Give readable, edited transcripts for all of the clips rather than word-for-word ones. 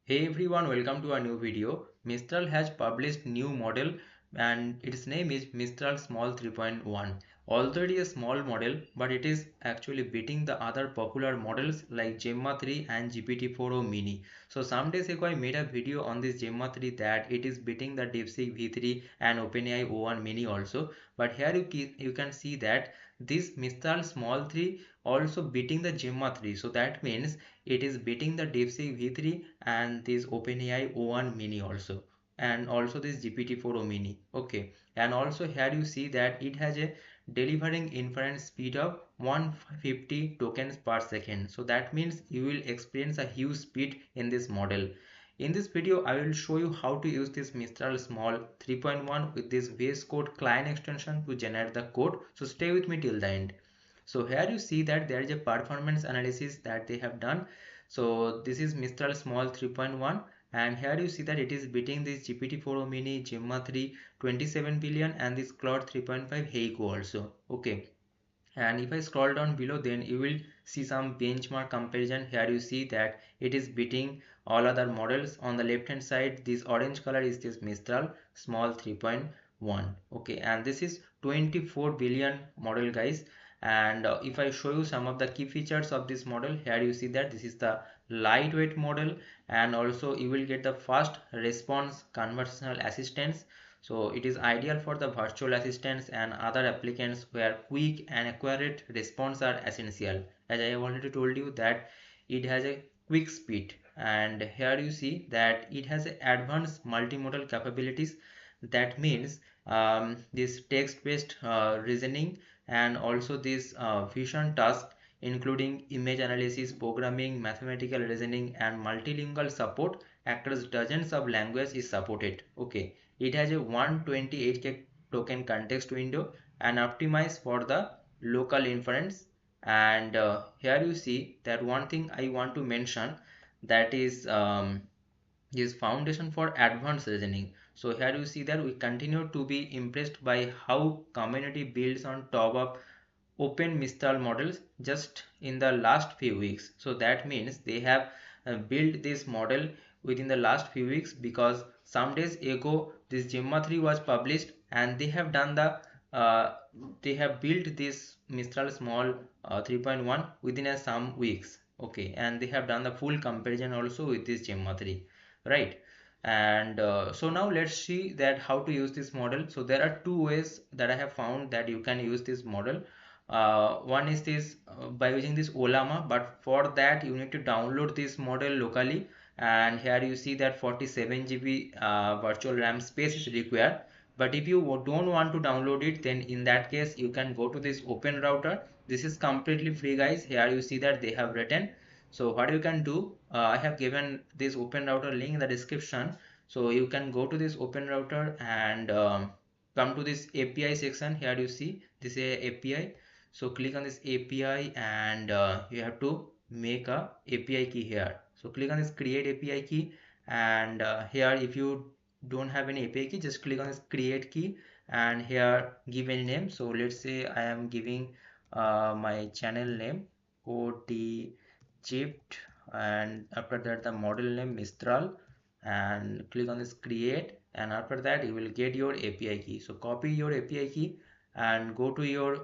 Hey everyone, welcome to a new video. Mistral has published new model and its name is Mistral Small 3.1. Already a small model, but it is actually beating the other popular models like Gemma 3 and GPT-4o Mini. So some days ago I made a video on this Gemma 3 that it is beating the DeepSeek V3 and OpenAI O1 Mini also. But here you can see that this Mistral Small 3 also beating the Gemma 3. So that means it is beating the DeepSeek V3 and this OpenAI O1 Mini also, and also this GPT-4o Mini. Okay, and also here you see that it has a delivering inference speed of 150 tokens per second. So that means you will experience a huge speed in this model. In this video, I will show you how to use this Mistral Small 3.1 with this VS Code Cline extension to generate the code. So stay with me till the end. So here you see that there is a performance analysis that they have done. So this is Mistral Small 3.1 and here you see that it is beating this GPT-4o Mini, Gemma 3 27 billion and this Claude 3.5 Heiko also. Okay, and if I scroll down below, then you will see some benchmark comparison. Here you see that it is beating all other models. On the left hand side, this orange color is this Mistral Small 3.1. Okay, and this is 24 billion model, guys. And if I show you some of the key features of this model, here you see that this is the lightweight model, and also you will get the fast response conversational assistance. So it is ideal for the virtual assistants and other applicants where quick and accurate response are essential. As I have already told you that it has a quick speed, and here you see that it has advanced multimodal capabilities. That means this text-based reasoning and also this vision task including image analysis, programming, mathematical reasoning and multilingual support across dozens of languages is supported. Okay, it has a 128K token context window and optimized for the local inference. And here you see that one thing I want to mention, that is foundation for advanced reasoning. So here you see that we continue to be impressed by how community builds on top of open Mistral models just in the last few weeks. So that means they have built this model within the last few weeks, because some days ago this Gemma 3 was published and they have done the uh, they have built this Mistral Small 3.1 within some weeks. Okay, and they have done the full comparison also with this Gemma 3, right? And so now let's see that how to use this model. So there are two ways that I have found that you can use this model. One is this by using this Olama, but for that you need to download this model locally, and here you see that 47 GB virtual RAM space is required. But if you don't want to download it, then in that case you can go to this OpenRouter. This is completely free, guys. Here you see that they have written. So what you can do, I have given this OpenRouter link in the description. So you can go to this OpenRouter and come to this API section. Here you see this API. So click on this API and you have to make a API key here. So click on this create API key, and here if you don't have any API key, just click on this create key and here give any name. So let's say I am giving my channel name OD chipped, and after that the model name Mistral, and click on this create, and after that you will get your API key. So copy your API key and go to your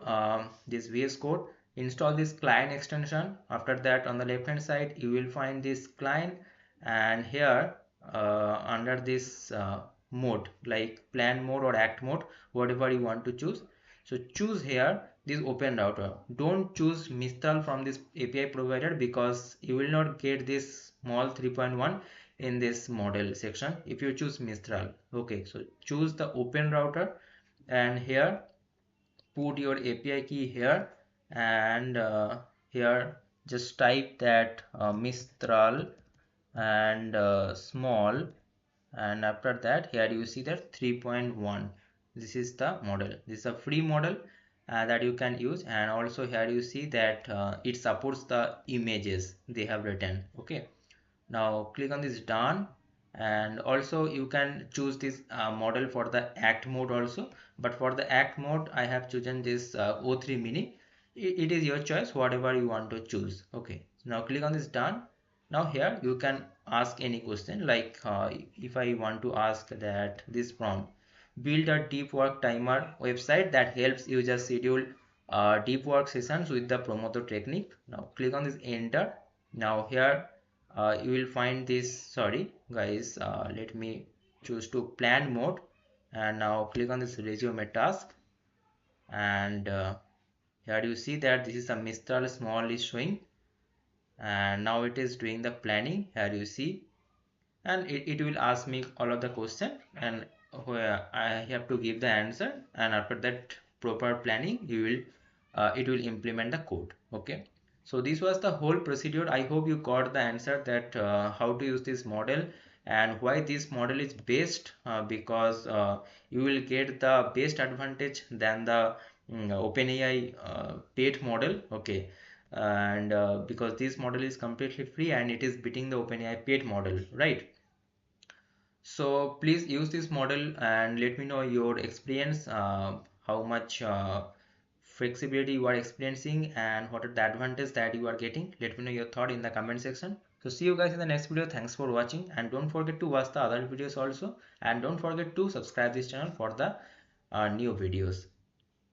this VS Code, install this Cline extension. After that on the left hand side you will find this Cline, and here under this mode like plan mode or act mode, whatever you want to choose. So choose here this OpenRouter. Don't choose Mistral from this API provider, because you will not get this small 3.1 in this model section if you choose Mistral. Okay, so choose the OpenRouter and here put your API key here, and here just type that Mistral and small, and after that here you see that 3.1. This is the model. This is a free model that you can use, and also here you see that it supports the images they have written. Okay, now click on this done, and also you can choose this model for the act mode also, but for the act mode I have chosen this O3 mini. It is your choice, whatever you want to choose. Okay, so now click on this done, Now here you can ask any question, like if I want to ask that this prompt, build a deep work timer website that helps users schedule deep work sessions with the Promoter technique. Now click on this enter. Now here you will find this, sorry guys, let me choose to plan mode, and now click on this resume task, and here you see that this is a Mistral Small is showing, and now it is doing the planning. Here you see, and it will ask me all of the question, and where I have to give the answer, and after that proper planning you will it will implement the code. Okay, so this was the whole procedure. I hope you got the answer that how to use this model and why this model is best, because you will get the best advantage than the OpenAI paid model. Okay, and because this model is completely free and it is beating the OpenAI paid model, right? So please use this model and let me know your experience, how much flexibility you are experiencing and what are the advantages that you are getting. Let me know your thought in the comment section. So see you guys in the next video. Thanks for watching, and don't forget to watch the other videos also, and don't forget to subscribe this channel for the new videos.